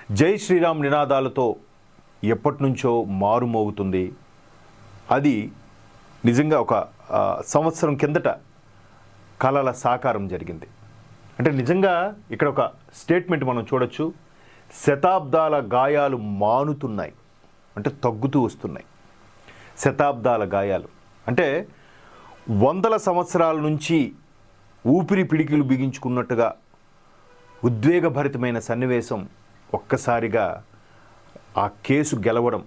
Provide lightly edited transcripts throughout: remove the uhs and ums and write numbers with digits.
జై శ్రీరామ్ నినాదాలతో ఎప్పటి నుంచో మారుమోగుతుంది. అది నిజంగా ఒక సంవత్సరం కిందట కలల సాకారం జరిగింది. అంటే నిజంగా ఇక్కడ ఒక స్టేట్మెంట్ మనం చూడొచ్చు. శతాబ్దాల గాయాలు మానుతున్నాయి అంటే తగ్గుతూ వస్తున్నాయి. శతాబ్దాల గాయాలు అంటే వందల సంవత్సరాల నుంచి ఊపిరి పిడికిలు బిగించుకున్నట్టుగా ఉద్వేగభరితమైన సన్నివేశం ఒక్కసారిగా ఆ కేసు గెలవడం,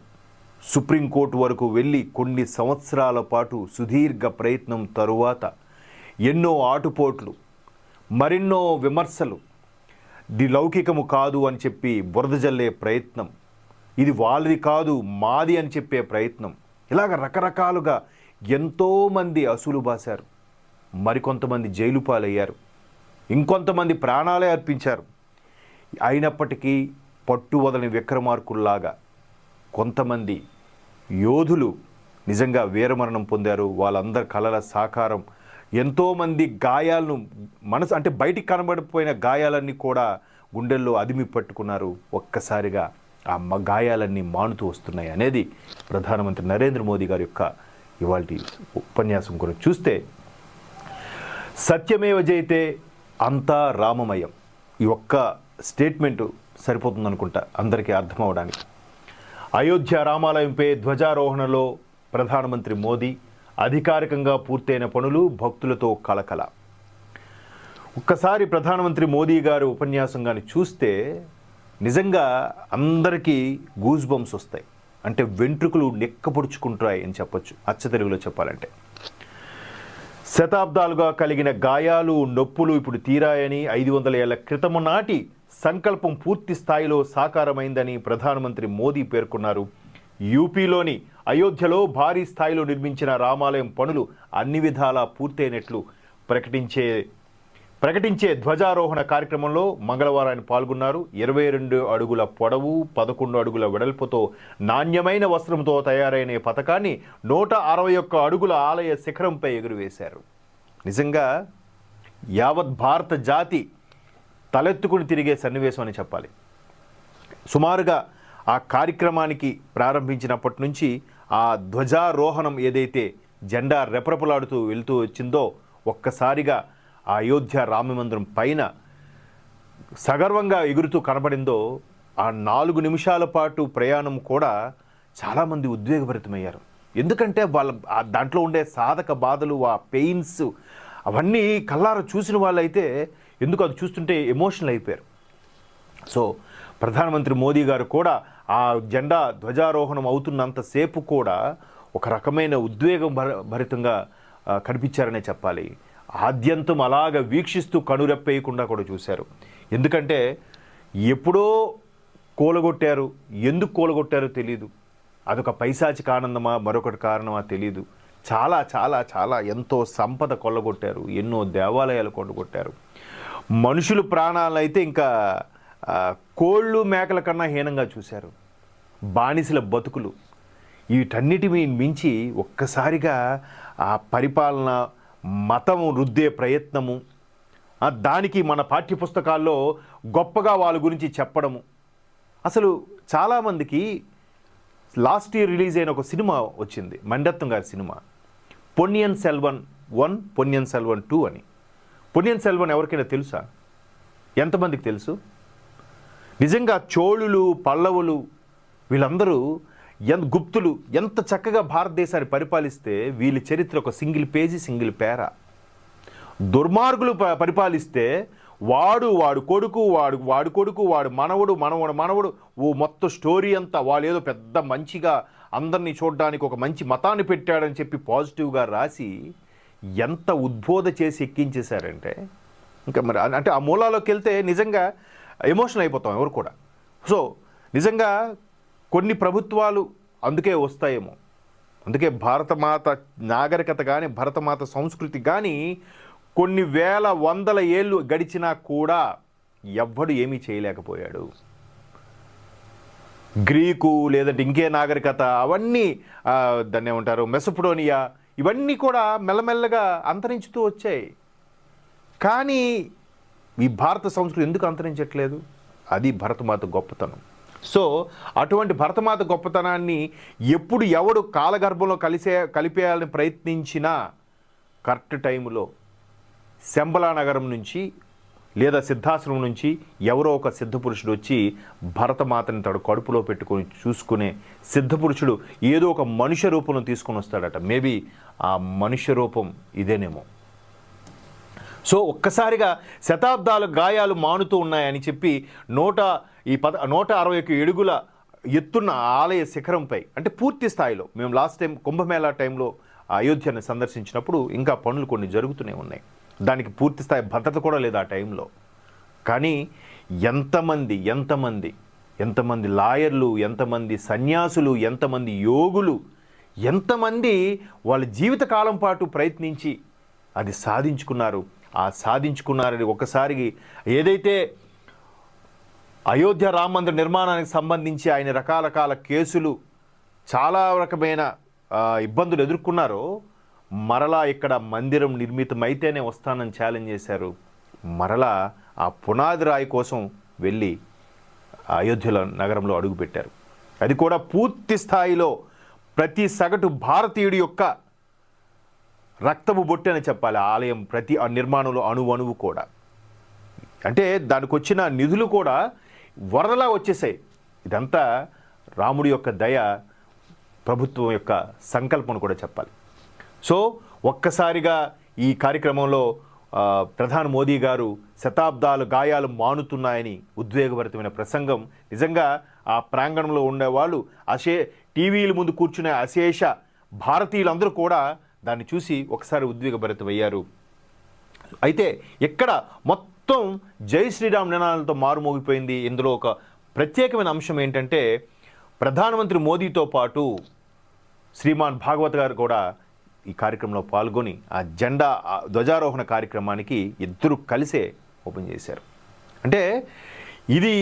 సుప్రీంకోర్టు వరకు వెళ్ళి కొన్ని సంవత్సరాల పాటు సుదీర్ఘ ప్రయత్నం తరువాత ఎన్నో ఆటుపోట్లు, మరెన్నో విమర్శలు, ఇది లౌకికము కాదు అని చెప్పి బురద జల్లే ప్రయత్నం, ఇది వాళ్ళది కాదు మాది అని చెప్పే ప్రయత్నం, ఇలాగ రకరకాలుగా ఎంతోమంది అసూలు బాశారు. మరికొంతమంది జైలు పాలయ్యారు, ఇంకొంతమంది ప్రాణాలే అర్పించారు. అయినప్పటికీ పట్టు వదలని విక్రమార్కుల్లాగా కొంతమంది యోధులు నిజంగా వీరమరణం పొందారు. వాళ్ళందరి కలల సాకారం. ఎంతోమంది గాయాలను మనసు అంటే బయటికి కనబడిపోయిన గాయాలన్నీ కూడా గుండెల్లో అదిమి పట్టుకున్నారు. ఒక్కసారిగా ఆ గాయాలన్నీ మానుతూ వస్తున్నాయి అనేది ప్రధానమంత్రి నరేంద్ర మోదీ గారి యొక్క ఇవాల్టి ఉపన్యాసం గురించి చూస్తే, సత్యమేవ జయతే, అంతా రామమయం. ఈ ఒక్క స్టేట్మెంటు సరిపోతుందనుకుంటా అందరికీ అర్థమవడానికి. అయోధ్య రామాలయంపై ధ్వజారోహణలో ప్రధానమంత్రి మోదీ, అధికారికంగా పూర్తయిన పనులు భక్తులతో కలకల. ఒక్కసారి ప్రధానమంత్రి మోదీ గారు ఉపన్యాసం కానీ చూస్తే నిజంగా అందరికీ గూస్ బంప్స్ వస్తాయి. అంటే వెంట్రుకలు నెక్కపొడుచుకుంటాయి అని చెప్పొచ్చు, అచ్చ తెలుగులో చెప్పాలంటే. శతాబ్దాలుగా కలిగిన గాయాలు, నొప్పులు ఇప్పుడు తీరాయని, 500 ఏళ్ల క్రితము నాటి సంకల్పం పూర్తి స్థాయిలో సాకారమైందని ప్రధానమంత్రి మోదీ పేర్కొన్నారు. యూపీలోని అయోధ్యలో భారీ స్థాయిలో నిర్మించిన రామాలయం పనులు అన్ని విధాలా పూర్తయినట్లు ప్రకటించే ధ్వజారోహణ కార్యక్రమంలో మంగళవారం ఆయన పాల్గొన్నారు. 22 అడుగుల పొడవు, 11 అడుగుల వెడల్పుతో నాణ్యమైన వస్త్రంతో తయారైన పథకాన్ని 161 అడుగుల ఆలయ శిఖరంపై ఎగురవేశారు. నిజంగా యావత్ భారత జాతి తలెత్తుకుని తిరిగే సన్నివేశం అని చెప్పాలి. సుమారుగా ఆ కార్యక్రమానికి ప్రారంభించినప్పటి నుంచి ఆ ధ్వజారోహణం ఏదైతే జెండా రెపరెపలాడుతూ వెళ్తూ వచ్చిందో, ఒక్కసారిగా ఆ అయోధ్య రామమందిరం పైన సగర్వంగా ఎగురుతూ కనబడిందో, ఆ 4 నిమిషాల పాటు ప్రయాణం కూడా చాలామంది ఉద్వేగభరితమయ్యారు. ఎందుకంటే దాంట్లో ఉండే సాధక బాధలు, ఆ పెయిన్స్ అవన్నీ కళ్ళారా చూసిన వాళ్ళైతే ఎందుకు అది చూస్తుంటే ఎమోషనల్ అయిపోయారు. సో ప్రధానమంత్రి మోదీ గారు కూడా ఆ జెండా ధ్వజారోహణం అవుతున్నంతసేపు కూడా ఒక రకమైన ఉద్వేగం భరితంగా కనిపించారనే చెప్పాలి. ఆద్యంతం అలాగ వీక్షిస్తూ కనురెప్పేయకుండా కూడా చూశారు. ఎందుకంటే ఎప్పుడో కూలగొట్టారు, ఎందుకు కూలగొట్టారో తెలియదు. అదొక పైశాచిక ఆనందమా, మరొకటి కారణమా తెలియదు. చాలా చాలా చాలా ఎంతో సంపద కొల్లగొట్టారు, ఎన్నో దేవాలయాలు కొల్లగొట్టారు. మనుషుల ప్రాణాలను అయితే ఇంకా కోళ్ళు మేకల కన్నా హీనంగా చూశారు. బానిసల బతుకులు, వీటన్నిటిని మించి ఒక్కసారిగా ఆ పరిపాలన, మతము రుద్దే ప్రయత్నము, దానికి మన పాఠ్యపుస్తకాల్లో గొప్పగా వాళ్ళ గురించి చెప్పడము. అసలు చాలామందికి లాస్ట్ ఇయర్ రిలీజ్ అయిన ఒక సినిమా వచ్చింది, మణిరత్నం గారి సినిమా, పొన్నియిన్ సెల్వన్ 1, పొన్నియిన్ సెల్వన్ 2 అని. పొన్నియిన్ సెల్వన్ ఎవరికైనా తెలుసా? ఎంతమందికి తెలుసు? నిజంగా చోళులు, పల్లవులు వీళ్ళందరూ గుప్తులు ఎంత చక్కగా భారతదేశాన్ని పరిపాలిస్తే వీళ్ళ చరిత్ర ఒక సింగిల్ పేజీ, సింగిల్ పేరా. దుర్మార్గులు పరిపాలిస్తే వాడు కొడుకు, వాడు మనవడు ఓ మొత్తం స్టోరీ అంతా వాళ్ళు ఏదో పెద్ద మంచిగా అందరినీ చూడడానికి ఒక మంచి మతాన్ని పెట్టాడని చెప్పి పాజిటివ్గా రాసి ఎంత ఉద్బోధ చేసి ఎక్కించేశారంటే ఇంకా మరి అంటే ఆ మూలాలోకి వెళ్తే నిజంగా ఎమోషనల్ అయిపోతాం ఎవరు కూడా. సో నిజంగా కొన్ని ప్రభుత్వాలు అందుకే వస్తాయేమో, అందుకే భారతమాత నాగరికత కానీ, భరతమాత సంస్కృతి కానీ కొన్ని వేల వందల ఏళ్ళు గడిచినా కూడా ఎవ్వడు ఏమీ చేయలేకపోయాడు. గ్రీకు లేదంటే ఇంకే నాగరికత అవన్నీ దాన్ని ఏమంటారు మెసొపొటేమియా, ఇవన్నీ కూడా మెల్లమెల్లగా అంతరించుతూ వచ్చాయి. కానీ ఈ భారత సంస్కృతి ఎందుకు అంతరించట్లేదు? అది భరతమాత గొప్పతనం. సో అటువంటి భరతమాత గొప్పతనాన్ని ఎప్పుడు ఎవడు కాలగర్భంలో కలిపేయాలని ప్రయత్నించినా కరెక్ట్ టైంలో శంబలా నగరం నుంచి లేదా సిద్ధాశ్రమం నుంచి ఎవరో ఒక సిద్ధపురుషుడు వచ్చి భరతమాతని తడు కడుపులో పెట్టుకొని చూసుకునే సిద్ధపురుషుడు ఏదో ఒక మనుష్య రూపంలో తీసుకొని వస్తాడట. మేబీ ఆ మనుష్య రూపం ఇదేనేమో. సో ఒక్కసారిగా శతాబ్దాల గాయాలు మానుతూ ఉన్నాయని చెప్పి 161 అడుగుల ఎత్తున్న ఆలయ శిఖరంపై, అంటే పూర్తి స్థాయిలో మేము లాస్ట్ టైం కుంభమేళా టైంలో అయోధ్యను సందర్శించినప్పుడు ఇంకా పనులు కొన్ని జరుగుతూనే ఉన్నాయి. దానికి పూర్తి స్థాయి భద్రత కూడా లేదు ఆ టైంలో. కానీ ఎంతమంది లాయర్లు, ఎంతమంది సన్యాసులు, ఎంతమంది యోగులు, ఎంతమంది వాళ్ళ జీవితకాలం పాటు ప్రయత్నించి అది సాధించుకున్నారు. ఆ సాధించుకున్నారని ఒకసారి ఏదైతే అయోధ్య రామ మందిర నిర్మాణానికి సంబంధించి ఆయన రకరకాల కేసులు, చాలా రకమైన ఇబ్బందులు ఎదుర్కొన్నారో, మరలా ఇక్కడ మందిరం నిర్మితమైతేనే వస్తానని ఛాలెంజ్ చేశారు. మరలా ఆ పునాది రాయి కోసం వెళ్ళి అయోధ్య నగరంలో అడుగుపెట్టారు. అది కూడా పూర్తి స్థాయిలో ప్రతి సగటు భారతీయుడి యొక్క రక్తము బొట్టు అని చెప్పాలి. ఆలయం ప్రతి నిర్మాణంలో అణువు కూడా, అంటే దానికి వచ్చిన నిధులు కూడా వరదలా వచ్చేసాయి. ఇదంతా రాముడి యొక్క దయ, ప్రభుత్వం యొక్క సంకల్పం కూడా చెప్పాలి. సో ఒక్కసారిగా ఈ కార్యక్రమంలో ప్రధాని మోదీ గారు శతాబ్దాలు గాయాలు మానుతున్నాయని ఉద్వేగభరితమైన ప్రసంగం. నిజంగా ఆ ప్రాంగణంలో ఉండేవాళ్ళు, టీవీల ముందు కూర్చునే అశేష భారతీయులందరూ కూడా దాన్ని చూసి ఒకసారి ఉద్వేగభరితమయ్యారు. అయితే ఇక్కడ మొత్తం జై శ్రీరామ్ నినాదాలతో మారుమోగిపోయింది. ఇందులో ఒక ప్రత్యేకమైన అంశం ఏంటంటే, ప్రధానమంత్రి మోదీతో పాటు శ్రీమాన్ భాగవత్ గారు కూడా ఈ కార్యక్రమంలో పాల్గొని ఆ జెండా ధ్వజారోహణ కార్యక్రమానికి ఇద్దరు కలిసే ఓపెన్ చేశారు. అంటే ఇది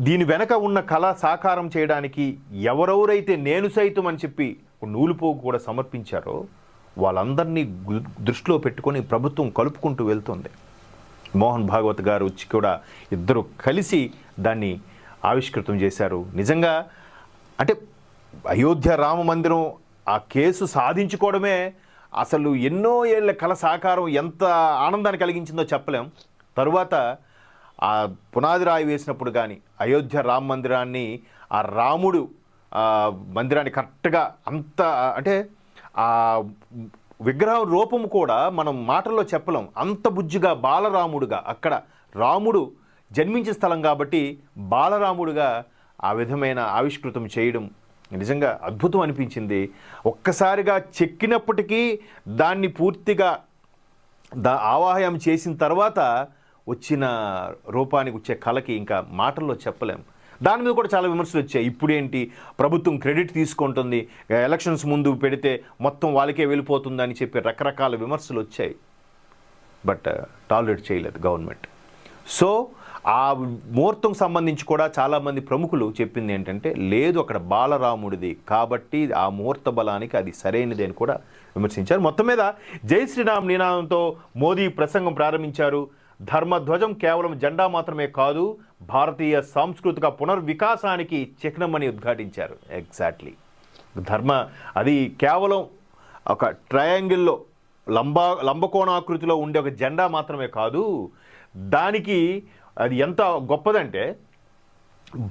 దీని వెనక ఉన్న కళ సాకారం చేయడానికి ఎవరెవరైతే నేను సైతం అని చెప్పి నూలుపోగు కూడా సమర్పించారో వాళ్ళందరినీ దృష్టిలో పెట్టుకొని ప్రభుత్వం కలుపుకుంటూ వెళ్తుంది. మోహన్ భాగవత్ గారు వచ్చి కూడా ఇద్దరు కలిసి దాన్ని ఆవిష్కృతం చేశారు. నిజంగా అంటే అయోధ్య రామ మందిరం ఆ కేసు సాధించుకోవడమే అసలు ఎన్నో ఏళ్ల కళ సాకారం ఎంత ఆనందాన్ని కలిగించిందో చెప్పలేం. తరువాత ఆ పునాది రాయి వేసినప్పుడు కానీ అయోధ్య రామ మందిరాన్ని, ఆ రాముడు మందిరాన్ని కరెక్ట్గా అంత, అంటే ఆ విగ్రహం రూపం కూడా మనం మాటల్లో చెప్పలేం. అంత బుజ్జిగా బాలరాముడుగా, అక్కడ రాముడు జన్మించే స్థలం కాబట్టి బాలరాముడుగా ఆ విధమైన ఆవిష్కృతం చేయడం నిజంగా అద్భుతం అనిపించింది. ఒక్కసారిగా చెక్కినప్పటికీ దాన్ని పూర్తిగా ఆవాహయం చేసిన తర్వాత వచ్చిన రూపానికి వచ్చే కళకి ఇంకా మాటల్లో చెప్పలేం. దాని మీద కూడా చాలా విమర్శలు వచ్చాయి. ఇప్పుడేంటి ప్రభుత్వం క్రెడిట్ తీసుకుంటుంది, ఎలక్షన్స్ ముందు పెడితే మొత్తం వాళ్ళకే వెళ్ళిపోతుందని చెప్పి రకరకాల విమర్శలు వచ్చాయి. బట్ టాలరేట్ చేయలేదు గవర్నమెంట్. సో ఆ ముహూర్తం సంబంధించి కూడా చాలామంది ప్రముఖులు చెప్పింది ఏంటంటే, లేదు అక్కడ బాలరాముడిది కాబట్టి ఆ ముహూర్త బలానికి అది సరైనది అని కూడా విమర్శించారు. మొత్తం మీద జై శ్రీరామ్ నినాదంతో మోదీ ప్రసంగం ప్రారంభించారు. ధర్మధ్వజం కేవలం జెండా మాత్రమే కాదు, భారతీయ సాంస్కృతిక పునర్వికాసానికి చిహ్నమని ఉద్ఘాటించారు. ఎగ్జాక్ట్లీ అది కేవలం ఒక ట్రయాంగిల్లో లంబకోణాకృతిలో ఉండే ఒక జెండా మాత్రమే కాదు, దానికి అది ఎంత గొప్పదంటే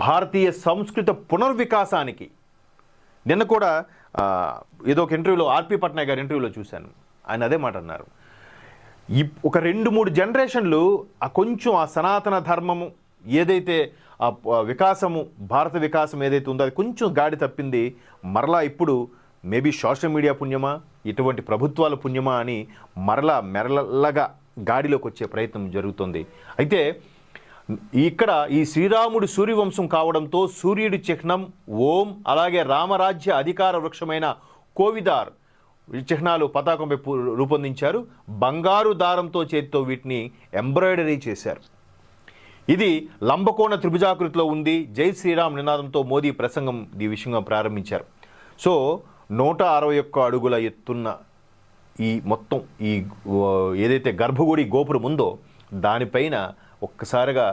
భారతీయ సంస్కృత పునర్వికాసానికి. నిన్న కూడా ఏదో ఒక ఇంటర్వ్యూలో ఆర్పి పట్నాయక్ గారి ఇంటర్వ్యూలో చూశాను, ఆయన అదే మాట అన్నారు. ఒక 2-3 జనరేషన్లు కొంచెం ఆ సనాతన ధర్మము ఏదైతే ఆ వికాసము, భారత వికాసం ఏదైతే ఉందో అది కొంచెం గాడి తప్పింది. మరలా ఇప్పుడు మేబీ సోషల్ మీడియా పుణ్యమా, ఇటువంటి ప్రభుత్వాల పుణ్యమా అని మరలా మెరలగా గాడిలోకి వచ్చే ప్రయత్నం జరుగుతుంది. అయితే ఇక్కడ ఈ శ్రీరాముడు సూర్యవంశం కావడంతో సూర్యుడి చిహ్నం ఓం, అలాగే రామరాజ్య అధికార వృక్షమైన కోవిదార్ చిహ్నాలు పతాకంపై రూపొందించారు. బంగారు దారంతో చేతితో వీటిని ఎంబ్రాయిడరీ చేశారు. ఇది లంబకోణ త్రిభుజాకృతిలో ఉంది. జై శ్రీరామ్ నినాదంతో మోదీ ప్రసంగం ఈ విషయంగా ప్రారంభించారు. సో 161 అడుగుల ఎత్తున్న ఈ మొత్తం ఈ ఏదైతే గర్భగుడి గోపురం ఉందో దానిపైన ఒక్కసారిగా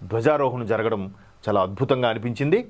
ధ్వజారోహణ జరగడం చాలా అద్భుతంగా అనిపించింది.